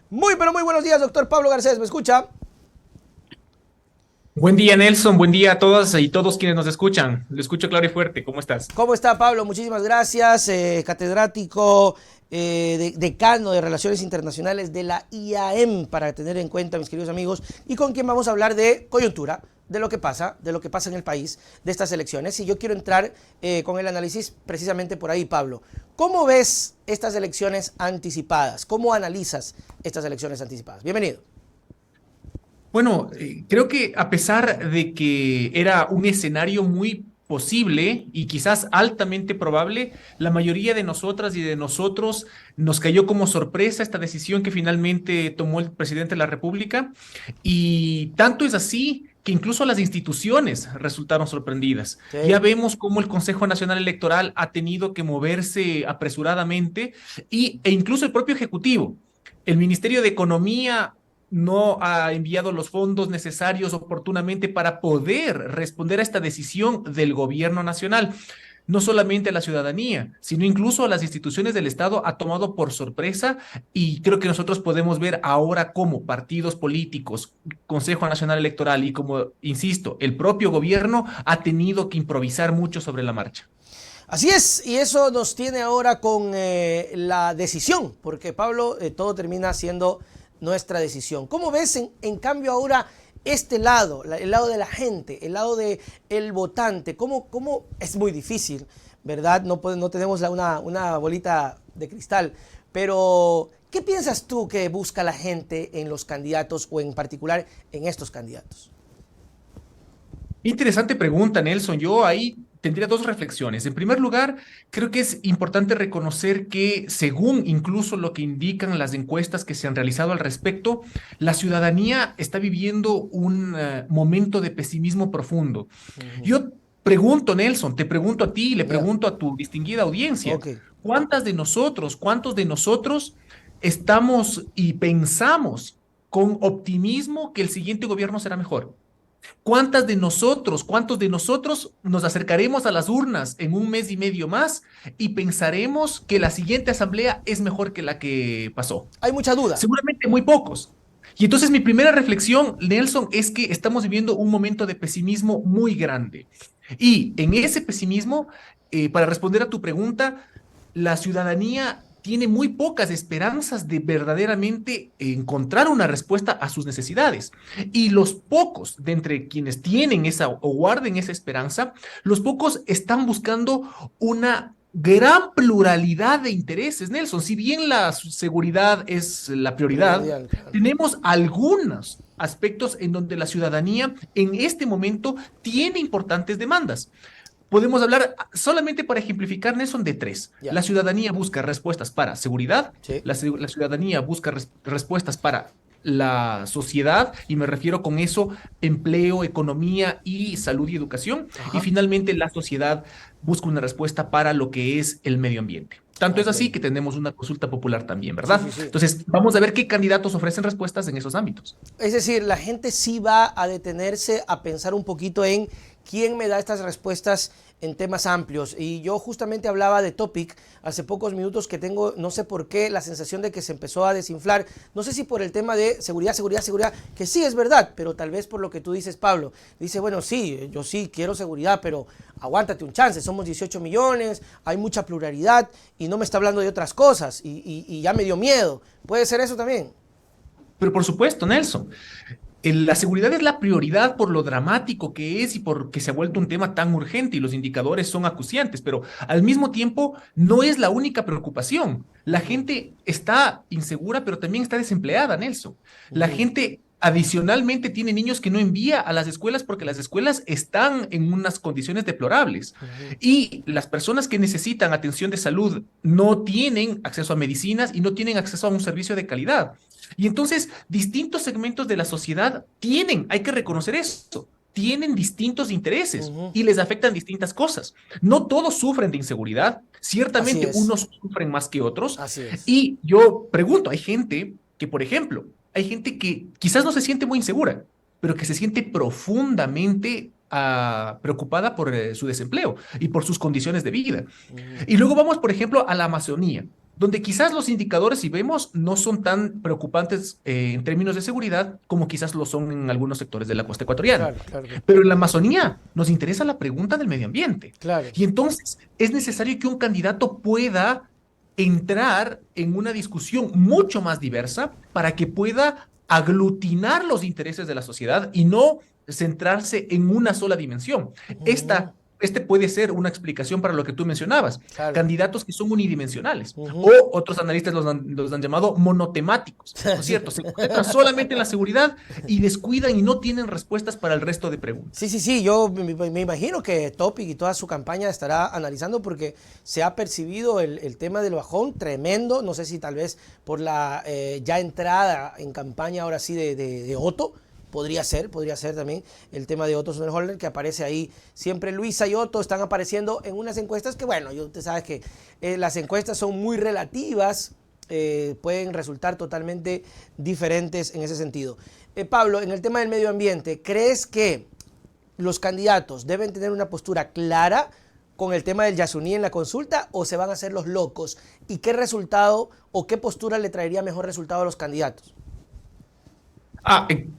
Muy, pero muy buenos días, doctor Pablo Garcés. ¿Me escucha? Buen día, Nelson. Buen día a todas y todos quienes nos escuchan. Lo escucho claro y fuerte. ¿Cómo estás? ¿Cómo está, Pablo? Muchísimas gracias. Catedrático, decano de Relaciones Internacionales de la IAM, para tener en cuenta, mis queridos amigos, y con quien vamos a hablar de coyuntura, de lo que pasa en el país, de estas elecciones. Y yo quiero entrar con el análisis precisamente por ahí, Pablo. ¿Cómo ves estas elecciones anticipadas? ¿Cómo analizas estas elecciones anticipadas? Bienvenido. Bueno, creo que a pesar de que era un escenario muy posible y quizás altamente probable, la mayoría de nosotras y de nosotros nos cayó como sorpresa esta decisión que finalmente tomó el presidente de la República. Y tanto es así que incluso las instituciones resultaron sorprendidas. Ya Sí. vemos cómo el Consejo Nacional Electoral ha tenido que moverse apresuradamente e incluso el propio Ejecutivo. El Ministerio de Economía no ha enviado los fondos necesarios oportunamente para poder responder a esta decisión del gobierno nacional. No solamente a la ciudadanía, sino incluso a las instituciones del Estado ha tomado por sorpresa y creo que nosotros podemos ver ahora cómo partidos políticos, Consejo Nacional Electoral y como, insisto, el propio gobierno ha tenido que improvisar mucho sobre la marcha. Así es, y eso nos tiene ahora con la decisión, porque Pablo, todo termina siendo nuestra decisión. ¿Cómo ves en cambio ahora este lado, el lado de la gente, el lado del votante? ¿Cómo es muy difícil, ¿verdad? No tenemos una bolita de cristal, pero ¿qué piensas tú que busca la gente en los candidatos o en particular en estos candidatos? Interesante pregunta, Nelson. Yo ahí tendría dos reflexiones. En primer lugar, creo que es importante reconocer que, según incluso lo que indican las encuestas que se han realizado al respecto, la ciudadanía está viviendo un momento de pesimismo profundo. Uh -huh. Yo pregunto, Nelson, te pregunto a ti, le Yeah. pregunto a tu distinguida audiencia, Ok. cuántos de nosotros estamos y pensamos con optimismo que el siguiente gobierno será mejor? Cuántos de nosotros nos acercaremos a las urnas en un mes y medio más y pensaremos que la siguiente asamblea es mejor que la que pasó? Hay mucha duda. Seguramente muy pocos. Y entonces mi primera reflexión, Nelson, es que estamos viviendo un momento de pesimismo muy grande. Y en ese pesimismo, para responder a tu pregunta, la ciudadanía tiene muy pocas esperanzas de verdaderamente encontrar una respuesta a sus necesidades. Y los pocos de entre quienes tienen esa o guarden esa esperanza, los pocos están buscando una gran pluralidad de intereses, Nelson. Si bien la seguridad es la prioridad, Primordial, claro. tenemos algunos aspectos en donde la ciudadanía en este momento tiene importantes demandas. Podemos hablar solamente para ejemplificar, Nelson, de tres. Ya. La ciudadanía busca respuestas para seguridad, Sí. la ciudadanía busca respuestas para la sociedad, y me refiero con eso empleo, economía y salud y educación, y Ajá. finalmente la sociedad busca una respuesta para lo que es el medio ambiente. Tanto es Ok. así que tenemos una consulta popular también, Sí, ¿verdad? sí, sí. Entonces, vamos a ver qué candidatos ofrecen respuestas en esos ámbitos. Es decir, la gente sí va a detenerse a pensar un poquito en quién me da estas respuestas en temas amplios. Y yo justamente hablaba de Topic hace pocos minutos, que tengo, no sé por qué, la sensación de que se empezó a desinflar. No sé si por el tema de seguridad, seguridad, seguridad, que sí es verdad, pero tal vez por lo que tú dices, Pablo. Dice, bueno, sí, yo sí quiero seguridad, pero aguántate un chance, somos 18 millones, hay mucha pluralidad y no me está hablando de otras cosas y ya me dio miedo. ¿Puede ser eso también? Pero por supuesto, Nelson, la seguridad es la prioridad por lo dramático que es y porque se ha vuelto un tema tan urgente y los indicadores son acuciantes, pero al mismo tiempo no es la única preocupación. Uh La -huh. gente está insegura, pero también está desempleada, Nelson. Uh La -huh. gente adicionalmente tiene niños que no envía a las escuelas porque las escuelas están en unas condiciones deplorables. Uh -huh. Y las personas que necesitan atención de salud no tienen acceso a medicinas y no tienen acceso a un servicio de calidad. Y entonces, distintos segmentos de la sociedad hay que reconocer eso, tienen distintos Uh intereses -huh. y les afectan distintas cosas. No todos sufren de inseguridad, Así ciertamente es, unos sufren más que otros. así es. Y yo pregunto, hay gente que, por ejemplo, hay gente que quizás no se siente muy insegura, pero que se siente profundamente preocupada por su desempleo y por sus condiciones de vida. Uh -huh. Y luego vamos, por ejemplo, a la Amazonía. donde quizás los indicadores, si vemos, no son tan preocupantes en términos de seguridad como quizás lo son en algunos sectores de la costa ecuatoriana. Claro, claro, Pero en la Amazonía nos interesa la pregunta del medio ambiente. claro. Y entonces es necesario que un candidato pueda entrar en una discusión mucho más diversa para que pueda aglutinar los intereses de la sociedad y no centrarse en una sola dimensión. Ujú, Este puede ser una explicación para lo que tú mencionabas, claro. candidatos que son unidimensionales, o Ujú. otros analistas los han llamado monotemáticos, ¿no es cierto? Se concentran solamente en la seguridad y descuidan y no tienen respuestas para el resto de preguntas. Sí, sí, sí, yo me imagino que Topic y toda su campaña estará analizando porque se ha percibido el tema del bajón tremendo, no sé si tal vez por la ya entrada en campaña ahora sí de Otto, podría ser también el tema de Otto Sonnenholder, que aparece ahí siempre. Luisa y Otto están apareciendo en unas encuestas que, bueno, usted sabe que las encuestas son muy relativas, pueden resultar totalmente diferentes en ese sentido. Pablo, en el tema del medio ambiente, ¿crees que los candidatos deben tener una postura clara con el tema del Yasuní en la consulta o se van a hacer los locos? ¿Y qué resultado o qué postura le traería mejor resultado a los candidatos?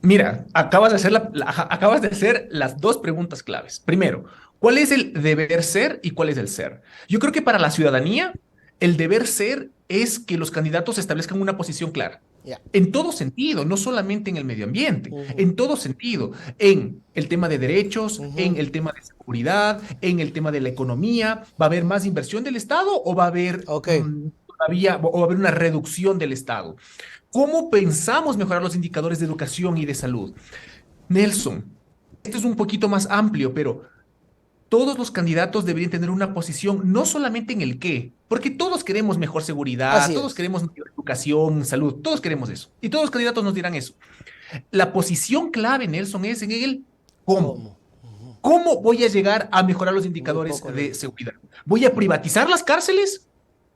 Mira, acabas de hacer las dos preguntas claves. Primero, ¿cuál es el deber ser y cuál es el ser? Yo creo que para la ciudadanía, el deber ser es que los candidatos establezcan una posición clara. Ya. En todo sentido, no solamente en el medio ambiente, Ujú, en todo sentido, en el tema de derechos, en ujú. el tema de seguridad, en el tema de la economía. ¿Va a haber más inversión del Estado o va a haber Ok. todavía o va a haber una reducción del Estado? ¿Cómo pensamos mejorar los indicadores de educación y de salud? Nelson, esto es un poquito más amplio, pero todos los candidatos deberían tener una posición no solamente en el qué, porque todos queremos mejor seguridad, Así todos es. queremos mejor educación, salud, todos queremos eso. Y todos los candidatos nos dirán eso. La posición clave, Nelson, es en el cómo. ¿Cómo? ¿Cómo voy a llegar a mejorar los Muy indicadores poco lo de dice. seguridad? ¿Voy a privatizar las cárceles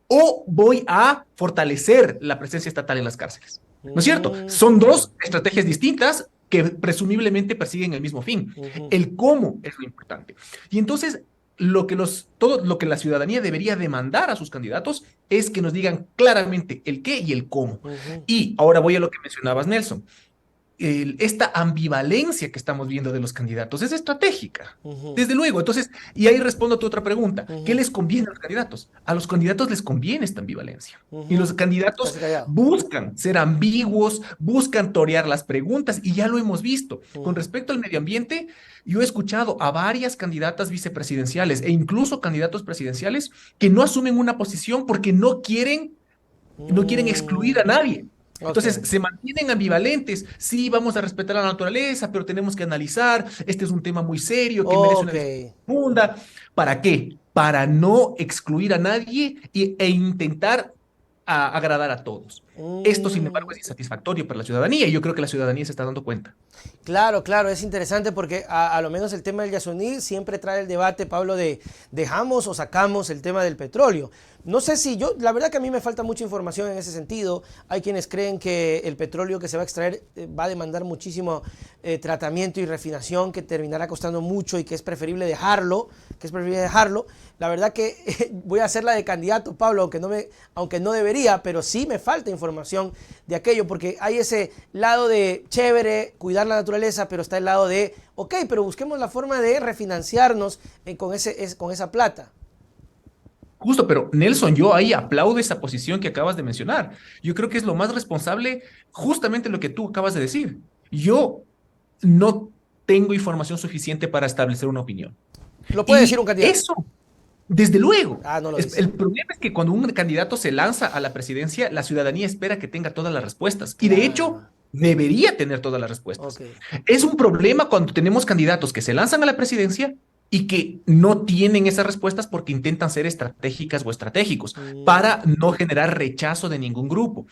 o voy a fortalecer la presencia estatal en las cárceles? ¿No es cierto? Son Claro. dos estrategias distintas que presumiblemente persiguen el mismo fin. Ujú. El cómo es lo importante. Y entonces, todo lo que la ciudadanía debería demandar a sus candidatos es que nos digan claramente el qué y el cómo. Ujú, Y ahora voy a lo que mencionabas, Nelson. Esta ambivalencia que estamos viendo de los candidatos es estratégica, ujú, desde luego. Entonces, y ahí respondo a tu otra pregunta, ¿qué ujú, les conviene a los candidatos? A los candidatos les conviene esta ambivalencia. Y los ujú. candidatos Casi callado. buscan ser ambiguos, buscan torear las preguntas, y ya lo hemos visto. Con Ujú. respecto al medio ambiente, yo he escuchado a varias candidatas vicepresidenciales e incluso candidatos presidenciales que no asumen una posición porque no quieren excluir a Mm, nadie. ok, Entonces, se mantienen ambivalentes. Sí, vamos a respetar la naturaleza, pero tenemos que analizar. Este es un tema muy serio que merece una ok. discusión profunda. ¿Para qué? Para no excluir a nadie e intentar agradar a todos. Esto, sin embargo, Mm, es insatisfactorio para la ciudadanía y yo creo que la ciudadanía se está dando cuenta. claro, claro, es interesante porque a lo menos el tema del Yasuní siempre trae el debate, Pablo, de dejamos o sacamos el tema del petróleo. No sé si yo, la verdad que a mí me falta mucha información en ese sentido. Hay quienes creen que el petróleo que se va a extraer va a demandar muchísimo tratamiento y refinación que terminará costando mucho y que es preferible dejarlo, La verdad que voy a hacerla de candidato, Pablo, aunque no debería, pero sí me falta información de aquello porque hay ese lado de chévere, cuidar la naturaleza, pero está el lado de, ok, pero busquemos la forma de refinanciarnos con esa plata. Justo, pero Nelson, yo ahí aplaudo esa posición que acabas de mencionar. Yo creo que es lo más responsable, justamente lo que tú acabas de decir. Yo no tengo información suficiente para establecer una opinión. Lo puede decir un Y candidato. eso, desde luego, Ah, no lo dice. el problema es que cuando un candidato se lanza a la presidencia, la ciudadanía espera que tenga todas las respuestas. Y de hecho, Claro. debería tener todas las Ok. respuestas. Es un problema cuando tenemos candidatos que se lanzan a la presidencia y que no tienen esas respuestas porque intentan ser estratégicas o estratégicos Mm, para no generar rechazo de ningún grupo.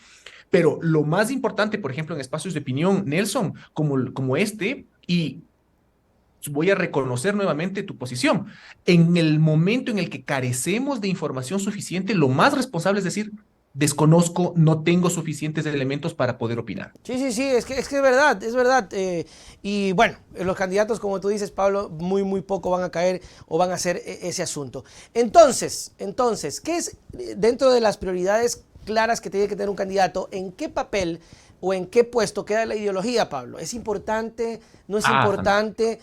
Pero lo más importante, por ejemplo, en espacios de opinión, Nelson, como este, y voy a reconocer nuevamente tu posición. En el momento en el que carecemos de información suficiente, lo más responsable es decir, desconozco, no tengo suficientes elementos para poder opinar. Sí, sí, sí, es verdad, es verdad. Y bueno, los candidatos, como tú dices, Pablo, muy poco van a caer o van a hacer ese asunto. Entonces, ¿qué es dentro de las prioridades claras que tiene que tener un candidato? ¿En qué papel o en qué puesto queda la ideología, Pablo? ¿Es importante? ¿No es importante?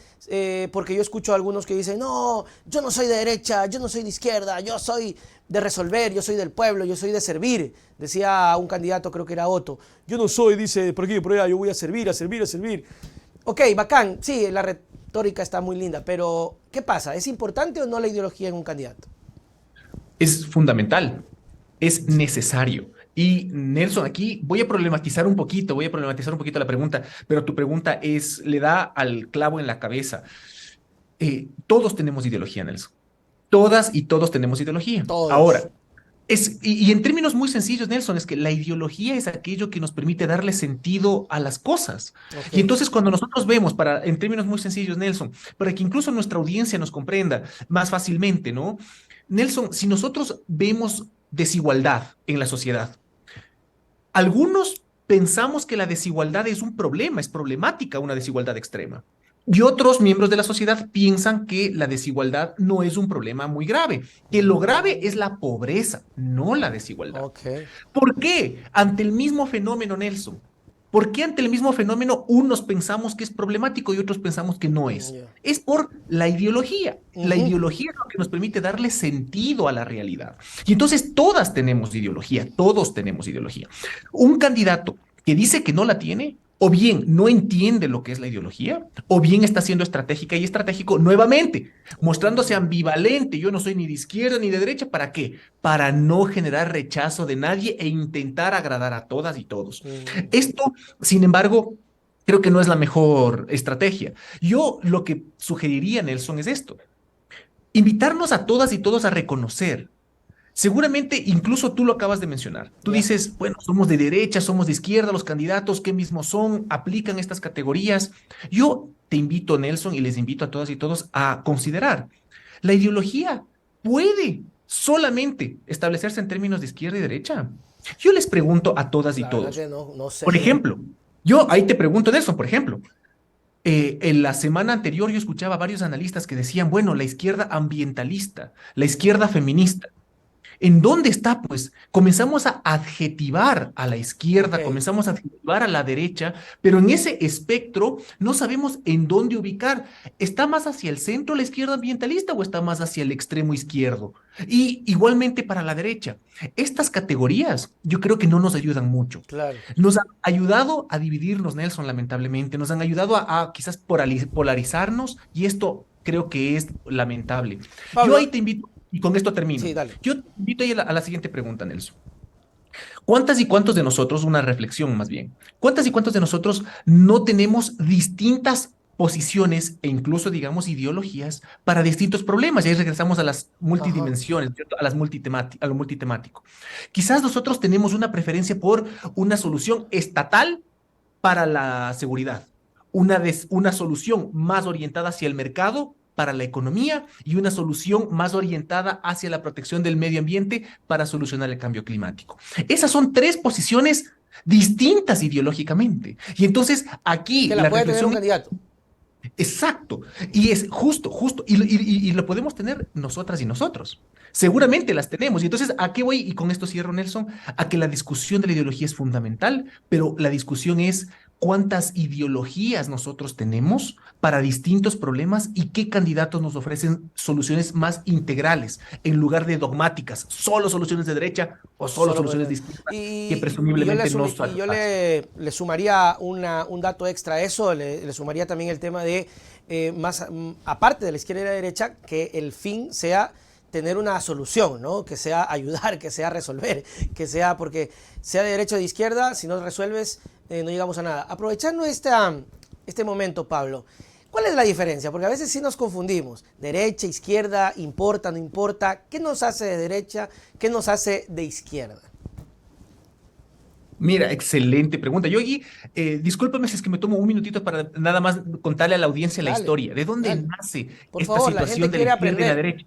Porque yo escucho a algunos que dicen, no, yo no soy de derecha, yo no soy de izquierda, yo soy de resolver, yo soy del pueblo, yo soy de servir. Decía un candidato, creo que era Otto, yo no soy, dice, por aquí y por allá, yo voy a servir, a servir, a servir. Ok, bacán, sí, la retórica está muy linda, pero ¿qué pasa? ¿Es importante o no la ideología en un candidato? Es fundamental, es necesario. Y Nelson, aquí voy a problematizar un poquito la pregunta, pero tu pregunta le da al clavo en la cabeza. Todos tenemos ideología, Nelson. Todas y todos tenemos ideología. Todos. Ahora, y en términos muy sencillos, Nelson, es que la ideología es aquello que nos permite darle sentido a las cosas. Ok, Y entonces cuando nosotros vemos, en términos muy sencillos, Nelson, para que incluso nuestra audiencia nos comprenda más fácilmente, ¿no? Nelson, si nosotros vemos desigualdad en la sociedad, algunos pensamos que la desigualdad es un problema, es problemática una desigualdad extrema. Y otros miembros de la sociedad piensan que la desigualdad no es un problema muy grave, que lo grave es la pobreza, no la desigualdad. ok. ¿Por qué? Ante el mismo fenómeno, Nelson. ¿Por qué ante el mismo fenómeno unos pensamos que es problemático y otros pensamos que no es? Ya. Es por la ideología. La Ujú. ideología es lo que nos permite darle sentido a la realidad. Y entonces todas tenemos ideología, todos tenemos ideología. Un candidato que dice que no la tiene, o bien no entiende lo que es la ideología, o bien está siendo estratégica y estratégico nuevamente, mostrándose ambivalente. Yo no soy ni de izquierda ni de derecha. ¿Para qué? Para no generar rechazo de nadie e intentar agradar a todas y todos. Mm, Esto, sin embargo, creo que no es la mejor estrategia. Yo lo que sugeriría, Nelson, es esto. Invitarnos a todas y todos a reconocer. Seguramente, incluso tú lo acabas de mencionar. Tú ya. dices, bueno, somos de derecha, somos de izquierda, los candidatos, ¿qué mismos son? Aplican estas categorías. Yo te invito, Nelson, y les invito a todas y todos a considerar. La ideología puede solamente establecerse en términos de izquierda y derecha. Yo les pregunto a todas y La verdad todos. que no, no sé. Por ejemplo, yo ahí te pregunto, Nelson, por ejemplo, en la semana anterior yo escuchaba a varios analistas que decían, bueno, la izquierda ambientalista, la izquierda feminista. ¿En dónde está? Pues comenzamos a adjetivar a la Ok. izquierda, comenzamos a adjetivar a la derecha, pero en ese espectro no sabemos en dónde ubicar. ¿Está más hacia el centro la izquierda ambientalista o está más hacia el extremo izquierdo? Y igualmente para la derecha. Estas categorías yo creo que no nos ayudan mucho. Claro. Nos han ayudado a dividirnos, Nelson, lamentablemente. Nos han ayudado a quizás polarizarnos y esto creo que es lamentable. Yo ahí Pablo, te invito, y con esto termino. sí, dale. Yo te invito ahí a la siguiente pregunta, Nelson. ¿Cuántas y cuántos de nosotros, una reflexión más bien, cuántas y cuántos de nosotros no tenemos distintas posiciones e incluso, digamos, ideologías para distintos problemas? Y ahí regresamos a las Ajá. multidimensiones, ¿cierto? A lo multitemático. Quizás nosotros tenemos una preferencia por una solución estatal para la seguridad, una solución más orientada hacia el mercado para la economía y una solución más orientada hacia la protección del medio ambiente para solucionar el cambio climático. Esas son tres posiciones distintas ideológicamente. Y entonces aquí Que la la puede tener un reflexión es candidato. exacto, y es justo, y lo podemos tener nosotras y nosotros. Seguramente las tenemos. Y entonces, ¿a qué voy? Y con esto cierro, Nelson, a que la discusión de la ideología es fundamental, pero la discusión es cuántas ideologías nosotros tenemos para distintos problemas y qué candidatos nos ofrecen soluciones más integrales en lugar de dogmáticas, solo soluciones de derecha o solo Solo soluciones de puede izquierda, que y yo le, presumiblemente no y yo satisfacen. le sumaría un dato extra a eso, le sumaría también el tema de, aparte de la izquierda y la derecha, que el fin sea tener una solución, ¿no? Que sea ayudar, que sea resolver, que sea, porque sea de derecha o de izquierda, si no resuelves, no llegamos a nada. Aprovechando este momento, Pablo, ¿cuál es la diferencia? Porque a veces sí nos confundimos. Derecha, izquierda, importa, no importa. ¿Qué nos hace de derecha? ¿Qué nos hace de izquierda? Mira, excelente pregunta. Yogi, discúlpame si es que me tomo un minutito para nada más contarle a la audiencia la Dale, historia. ¿De dónde dale. nace Por esta favor, la gente situación de la quiere izquierda y la aprender. derecha?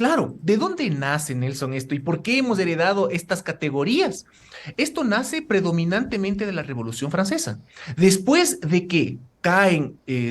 Claro, ¿de dónde nace, Nelson, esto y por qué hemos heredado estas categorías? Esto nace predominantemente de la Revolución Francesa. Después de que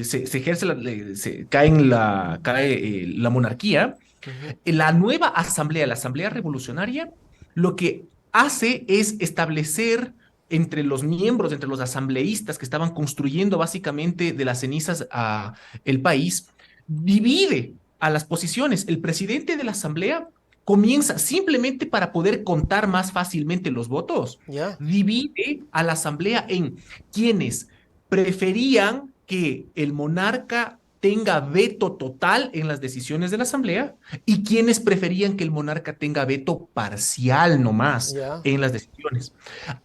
se ejerce cae la monarquía, Ujú. la nueva asamblea, la asamblea revolucionaria, lo que hace es establecer entre los miembros, entre los asambleístas que estaban construyendo básicamente de las cenizas a el país, divide a las posiciones. El presidente de la asamblea comienza simplemente para poder contar más fácilmente los votos, Ya. divide a la asamblea en quienes preferían que el monarca tenga veto total en las decisiones de la asamblea y quienes preferían que el monarca tenga veto parcial nomás Ya. en las decisiones.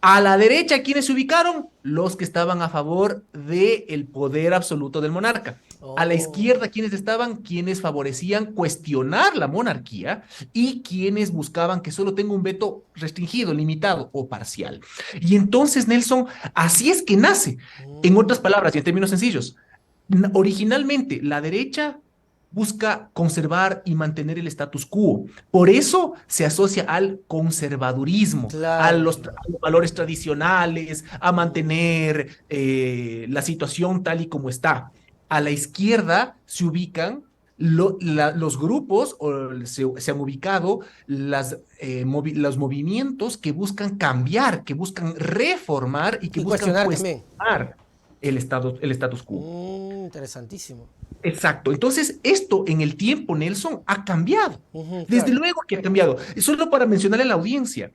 A la derecha, ¿quiénes se ubicaron? Los que estaban a favor del poder absoluto del monarca. A la Oh. izquierda, ¿quiénes estaban? Quienes favorecían cuestionar la monarquía y quienes buscaban que solo tenga un veto restringido, limitado o parcial. Y entonces, Nelson, así es que nace. En otras Mm. palabras y en términos sencillos, originalmente la derecha busca conservar y mantener el status quo. Por eso se asocia al conservadurismo, Claro. a los valores tradicionales, a Mm. mantener la situación tal y como está. A la izquierda se ubican los grupos, o se han ubicado los movimientos que buscan cambiar, que buscan reformar y que Y buscan cuestionar también. cuestionar el status quo. Interesantísimo. Exacto. Entonces, esto en el tiempo, Nelson, ha cambiado. Ujú, Desde claro. luego que ha cambiado. Solo para mencionar a la audiencia,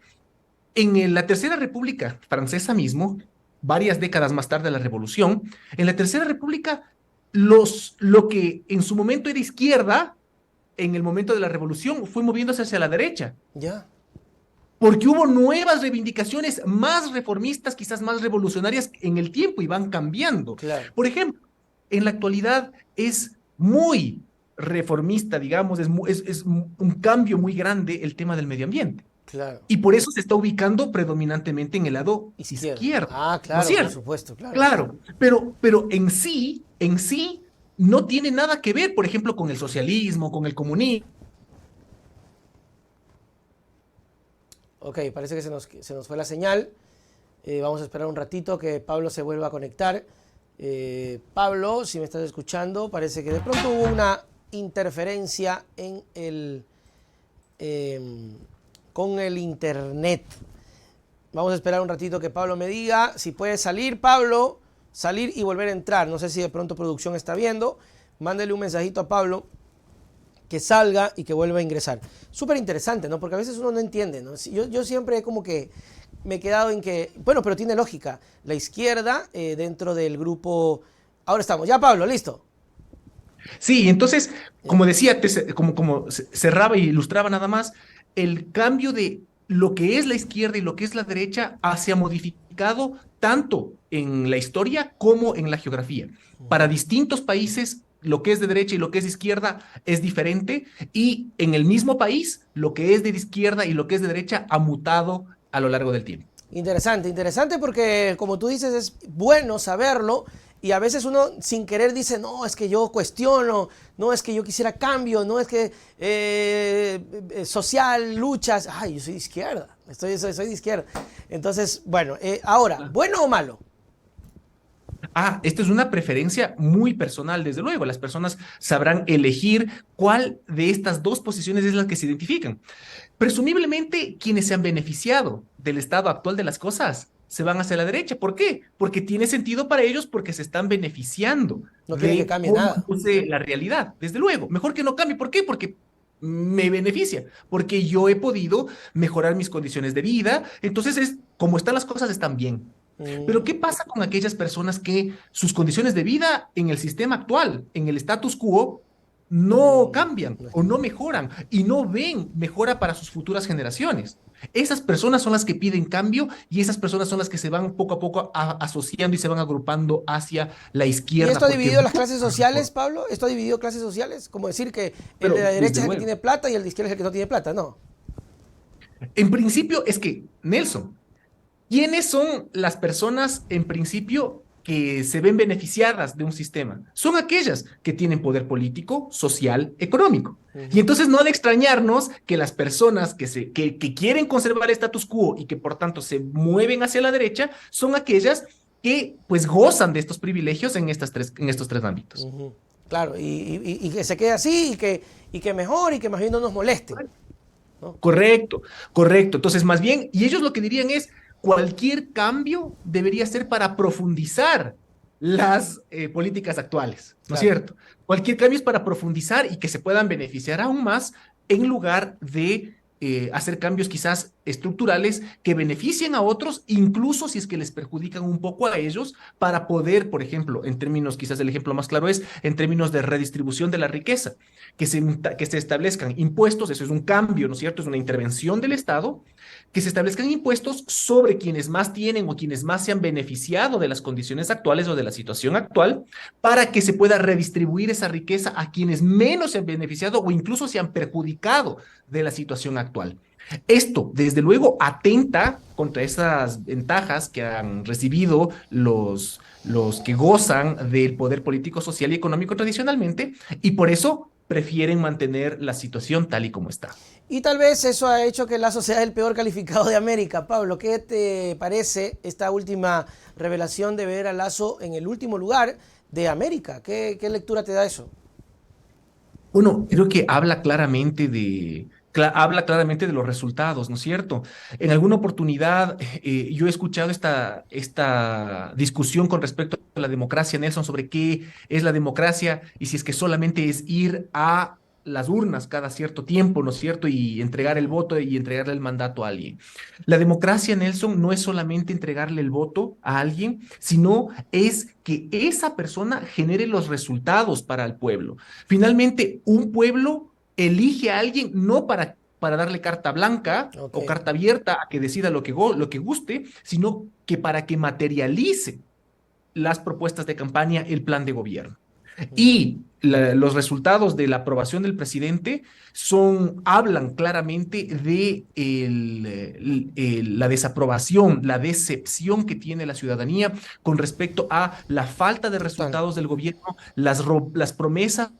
la Tercera República Francesa mismo, varias décadas más tarde de la Revolución, en la Tercera República, lo que en su momento era izquierda, en el momento de la Revolución, fue moviéndose hacia la derecha, Ya. porque hubo nuevas reivindicaciones más reformistas, quizás más revolucionarias en el tiempo y van cambiando. Claro. Por ejemplo, en la actualidad es muy reformista, digamos, es un cambio muy grande el tema del medio ambiente. Claro. Y por eso se está ubicando predominantemente en el lado Izquierda. izquierdo, Ah, ¿no es claro, por cierto? supuesto, claro. Claro, pero en sí, no tiene nada que ver, por ejemplo, con el socialismo, con el comunismo. Ok, parece que se nos fue la señal. Vamos a esperar un ratito que Pablo se vuelva a conectar. Pablo, si me estás escuchando, parece que de pronto hubo una interferencia en con el internet. Vamos a esperar un ratito que Pablo me diga si puede salir, Pablo, salir y volver a entrar. No sé si de pronto producción está viendo. Mándele un mensajito a Pablo que salga y que vuelva a ingresar. Súper interesante, ¿no? Porque a veces uno no entiende, ¿no? Yo siempre como que me he quedado en que, bueno, pero tiene lógica. La izquierda dentro del grupo... Ahora estamos. Ya, Pablo, listo. Sí, entonces, Ya. como decía, como cerraba y ilustraba nada más, el cambio de lo que es la izquierda y lo que es la derecha se ha modificado tanto en la historia como en la geografía. Para distintos países, lo que es de derecha y lo que es de izquierda es diferente, y en el mismo país, lo que es de izquierda y lo que es de derecha ha mutado a lo largo del tiempo. Interesante, interesante porque como tú dices es bueno saberlo y a veces uno sin querer dice, no, es que yo cuestiono, no, es que yo quisiera cambio, no, es que social, luchas, ay, yo soy de izquierda, soy de izquierda. Entonces, bueno, ahora, ¿bueno o malo? Esto es una preferencia muy personal, desde luego. Las personas sabrán elegir cuál de estas dos posiciones es la que se identifican. Presumiblemente, quienes se han beneficiado del estado actual de las cosas se van hacia la derecha. ¿Por qué? Porque tiene sentido para ellos, porque se están beneficiando No quieren que de cambie cómo nada. luce la realidad. Desde luego, mejor que no cambie. ¿Por qué? Porque me beneficia, porque yo he podido mejorar mis condiciones de vida. Entonces, como están las cosas, están bien. Pero ¿qué Mm, pasa con aquellas personas que sus condiciones de vida en el sistema actual, en el status quo, no cambian no o está. no mejoran y no ven mejora para sus futuras generaciones? Esas personas son las que piden cambio, y esas personas son las que se van poco a poco asociando y se van agrupando hacia la ¿Y esto izquierda ha porque dividido las buscan clases lo sociales, mejor. Pablo? ¿Esto ha dividido clases sociales? Como decir que el de Pero la derecha desde es el que luego, tiene plata y el de izquierda es el que no tiene plata, no. en principio es que, Nelson, ¿quiénes son las personas en principio que se ven beneficiadas de un sistema son aquellas que tienen poder político, social, económico. Y entonces no ha de extrañarnos que las personas que quieren conservar el status quo y que por tanto se mueven hacia la derecha son aquellas que pues gozan de estos privilegios en estos tres ámbitos. Claro, y que se quede así y que mejor y que más bien no nos molesten, ¿no? Correcto, correcto. Entonces, más bien, y ellos lo que dirían es, cualquier cambio debería ser para profundizar las políticas actuales, ¿no es Claro. cierto? Cualquier cambio es para profundizar y que se puedan beneficiar aún más en lugar de hacer cambios quizás estructurales que beneficien a otros, incluso si es que les perjudican un poco a ellos, para poder, por ejemplo, en términos, quizás el ejemplo más claro es en términos de redistribución de la riqueza, que se establezcan impuestos, eso es un cambio, ¿no es cierto? Es una intervención del Estado, que se establezcan impuestos sobre quienes más tienen o quienes más se han beneficiado de las condiciones actuales o de la situación actual, para que se pueda redistribuir esa riqueza a quienes menos se han beneficiado o incluso se han perjudicado de la situación actual. Esto, desde luego, atenta contra esas ventajas que han recibido los que gozan del poder político, social y económico tradicionalmente, y por eso prefieren mantener la situación tal y como está. Y tal vez eso ha hecho que Lazo sea el peor calificado de América. Pablo, ¿qué te parece esta última revelación de ver a Lazo en el último lugar de América? ¿Qué lectura te da eso? Bueno, creo que habla claramente de los resultados, ¿no es cierto? En alguna oportunidad yo he escuchado esta discusión con respecto a la democracia, Nelson, sobre qué es la democracia y si es que solamente es ir a las urnas cada cierto tiempo, ¿no es cierto? Y entregar el voto y entregarle el mandato a alguien. La democracia, Nelson, no es solamente entregarle el voto a alguien, sino es que esa persona genere los resultados para el pueblo. Finalmente, un pueblo elige a alguien no para darle carta blanca Ok. o carta abierta a que decida lo que guste, sino que para que materialice las propuestas de campaña, el plan de gobierno. Y los resultados de la aprobación del presidente hablan claramente de la desaprobación, la decepción que tiene la ciudadanía con respecto a la falta de Total. resultados del gobierno, las promesas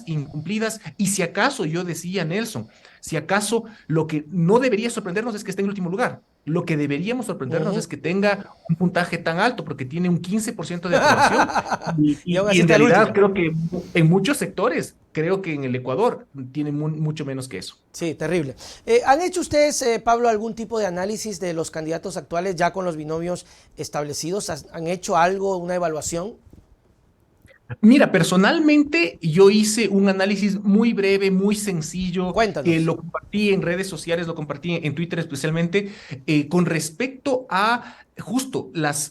incumplidas y si acaso, yo decía Nelson, si acaso lo que no debería sorprendernos es que esté en último lugar. Lo que deberíamos sorprendernos es que tenga un puntaje tan alto porque tiene un 15% de aprobación Y aún y así en está el realidad último. creo que en muchos sectores, creo que en el Ecuador tiene mucho menos que eso. Sí, terrible. ¿Han hecho ustedes, Pablo, algún tipo de análisis de los candidatos actuales ya con los binomios establecidos? ¿Han hecho algo, una evaluación? Mira, personalmente yo hice un análisis muy breve, muy sencillo, Cuéntanos. lo compartí en redes sociales, lo compartí en Twitter especialmente, con respecto a justo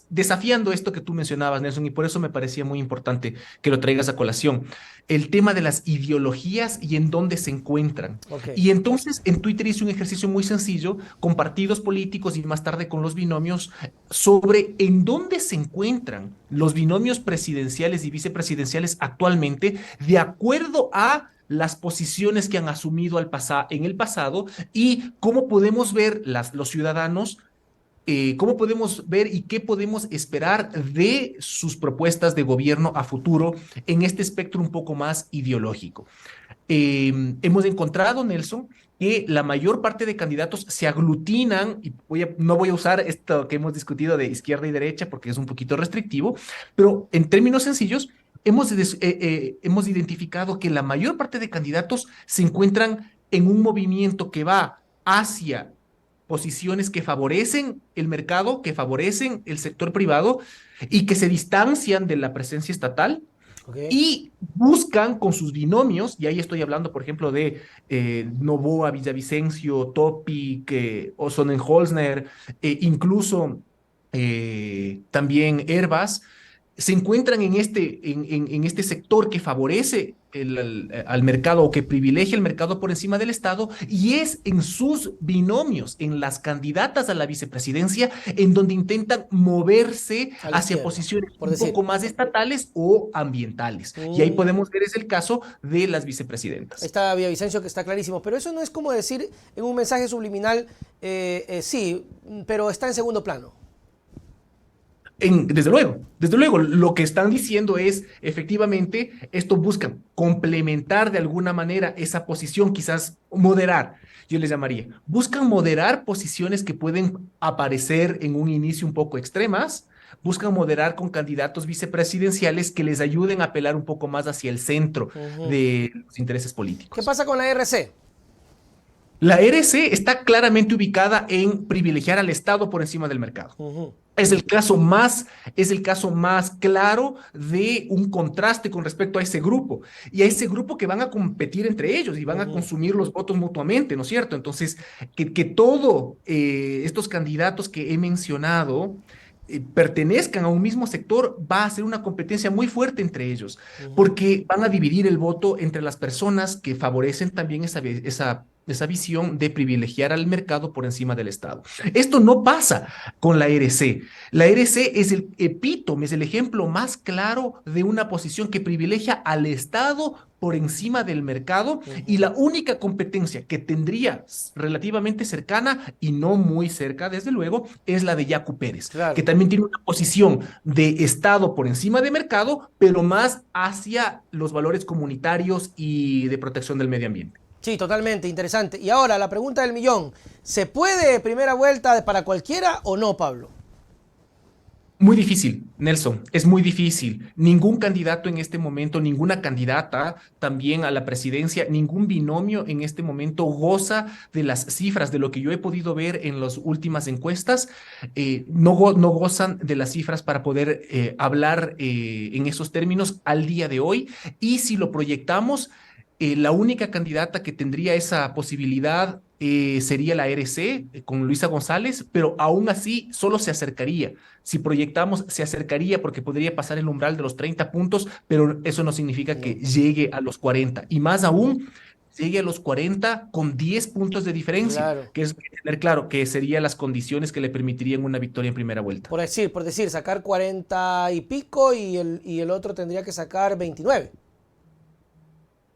desafiando esto que tú mencionabas, Nelson, y por eso me parecía muy importante que lo traigas a colación, el tema de las ideologías y en dónde se encuentran. Ok. Y entonces en Twitter hice un ejercicio muy sencillo con partidos políticos y más tarde con los binomios sobre en dónde se encuentran los binomios presidenciales y vicepresidenciales actualmente de acuerdo a las posiciones que han asumido en el pasado y cómo podemos ver los ciudadanos, cómo podemos ver y qué podemos esperar de sus propuestas de gobierno a futuro en este espectro un poco más ideológico. Hemos encontrado, Nelson, que la mayor parte de candidatos se aglutinan, y no voy a usar esto que hemos discutido de izquierda y derecha porque es un poquito restrictivo, pero en términos sencillos, hemos identificado que la mayor parte de candidatos se encuentran en un movimiento que va hacia posiciones que favorecen el mercado, que favorecen el sector privado y que se distancian de la presencia estatal Ok. y buscan con sus binomios, y ahí estoy hablando, por ejemplo, de Novoa, Villavicencio, Topic, Sonnenholzner, incluso también Herbas, se encuentran en este sector que favorece al mercado o que privilegia el mercado por encima del Estado y es en sus binomios, en las candidatas a la vicepresidencia, en donde intentan moverse A la hacia izquierda, posiciones por un decir. poco más estatales o ambientales. Y ahí Mm, podemos ver es el caso de las Ahí vicepresidentas. está Villavicencio, que está clarísimo. Pero eso no es como decir en un mensaje subliminal, sí, pero está en segundo plano. Desde luego, lo que están diciendo es, efectivamente, esto buscan complementar de alguna manera esa posición, quizás moderar, yo les llamaría. Buscan moderar posiciones que pueden aparecer en un inicio un poco extremas, buscan moderar con candidatos vicepresidenciales que les ayuden a apelar un poco más hacia el centro Ujú. de los intereses ¿Qué políticos. pasa con la RC? La RC está claramente ubicada en privilegiar al Estado por encima del mercado. Ujú. Es el caso más, es el caso más claro de un contraste con respecto a ese grupo y a ese grupo que van a competir entre ellos y van a Ujú. consumir los votos mutuamente, ¿no es cierto? Entonces, que todos estos candidatos que he mencionado pertenezcan a un mismo sector va a ser una competencia muy fuerte entre ellos, Ujú. porque van a dividir el voto entre las personas que favorecen también esa visión de privilegiar al mercado por encima del Estado. Esto no pasa con la RC. La RC es el epítome, es el ejemplo más claro de una posición que privilegia al Estado por encima del mercado y Ujú. la única competencia que tendría relativamente cercana y no muy cerca, desde luego, es la de Yacu Pérez, que Claro. también tiene una posición de Estado por encima de mercado, pero más hacia los valores comunitarios y de protección del medio ambiente. Sí, totalmente interesante. Y ahora la pregunta del millón. ¿Se puede primera vuelta para cualquiera o no, Pablo? Muy difícil, Nelson, es muy difícil. Ningún candidato en este momento, ninguna candidata también a la presidencia, ningún binomio en este momento goza de las cifras, de lo que yo he podido ver en las últimas encuestas, no gozan de las cifras para poder hablar en esos términos al día de hoy. Y si lo proyectamos, la única candidata que tendría esa posibilidad sería la RC con Luisa González, pero aún así solo se acercaría. Si proyectamos, se acercaría porque podría pasar el umbral de los 30 puntos, pero eso no significa que No. llegue a los 40. Y más Ujú. aún, llegue a los 40 con 10 puntos de diferencia, Claro. que es tener claro que serían las condiciones que le permitirían una victoria en primera vuelta. Por decir, sacar 40 y pico y el otro tendría que sacar 29,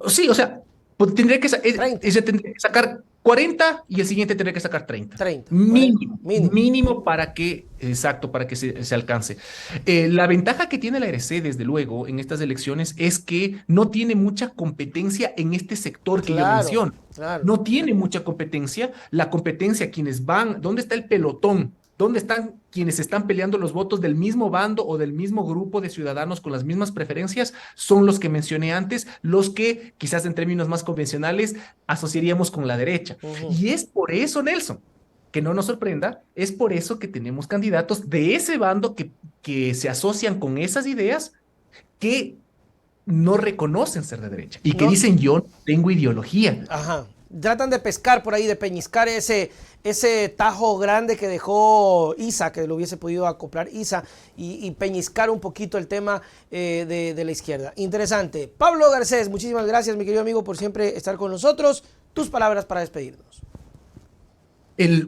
Sí, o sea, pues tendría que, 30, ella tendría que sacar 40 y el siguiente tendría que sacar 30. 30, 40, Mínimo, mínimo. mínimo para que, exacto, para que se alcance. La ventaja que tiene la RC, desde luego, en estas elecciones es que no tiene mucha competencia en este sector que yo Claro, menciono. claro. No tiene mucha competencia. La competencia, quienes van, ¿dónde está el pelotón? ¿Dónde están quienes están peleando los votos del mismo bando o del mismo grupo de ciudadanos con las mismas preferencias? Son los que mencioné antes, los que quizás en términos más convencionales asociaríamos con la derecha. Ujú. Y es por eso, Nelson, que no nos sorprenda, es por eso que tenemos candidatos de ese bando que se asocian con esas ideas que no reconocen ser de derecha y que No, dicen yo no tengo ideología. ajá. Tratan de pescar por ahí, de peñiscar ese tajo grande que dejó Isa, que lo hubiese podido acoplar Isa, y peñiscar un poquito el tema de la izquierda. Interesante. Pablo Garcés, muchísimas gracias, mi querido amigo, por siempre estar con nosotros. Tus palabras para despedirnos.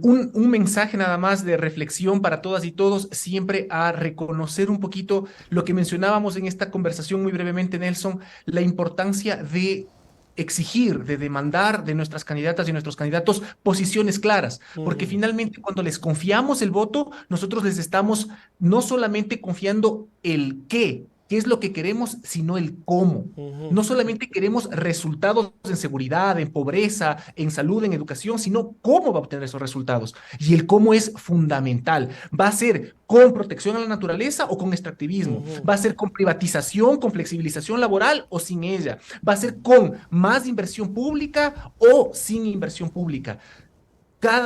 Un mensaje nada más de reflexión para todas y todos, siempre a reconocer un poquito lo que mencionábamos en esta conversación muy brevemente, Nelson, la importancia de exigir, de demandar de nuestras candidatas y nuestros candidatos posiciones claras, porque Ujú. finalmente cuando les confiamos el voto, nosotros les estamos no solamente confiando el qué es lo que queremos, sino el cómo. Ujú. No solamente queremos resultados en seguridad, en pobreza, en salud, en educación, sino cómo va a obtener esos resultados. Y el cómo es fundamental. ¿Va a ser con protección a la naturaleza o con extractivismo? Ujú. ¿Va a ser con privatización, con flexibilización laboral o sin ella? ¿Va a ser con más inversión pública o sin inversión pública?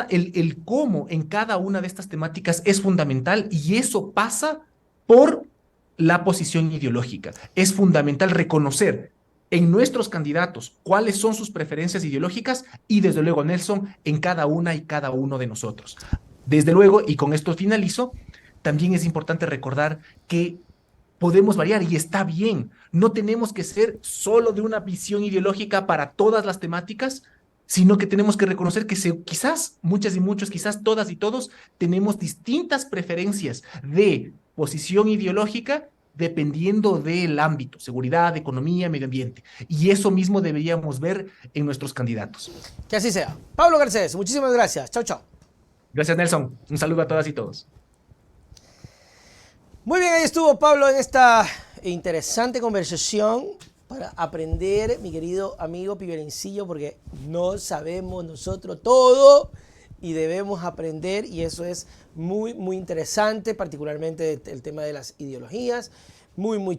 El cómo en cada una de estas temáticas es fundamental y eso pasa por la posición ideológica. Es fundamental reconocer en nuestros candidatos cuáles son sus preferencias ideológicas y desde luego, Nelson, en cada una y cada uno de nosotros. Desde luego, y con esto finalizo, también es importante recordar que podemos variar y está bien. No tenemos que ser solo de una visión ideológica para todas las temáticas, sino que tenemos que reconocer que quizás muchas y muchos, quizás todas y todos tenemos distintas preferencias de posición ideológica dependiendo del ámbito, seguridad, economía, medio ambiente. Y eso mismo deberíamos ver en nuestros candidatos. Que así sea. Pablo Garcés, muchísimas gracias. Chao, chao. Gracias, Nelson. Un saludo a todas y todos. Muy bien, ahí estuvo Pablo en esta interesante conversación para aprender, mi querido amigo Piberencillo, porque no sabemos nosotros todo y debemos aprender, y eso es muy, muy interesante, particularmente el tema de las ideologías, muy, muy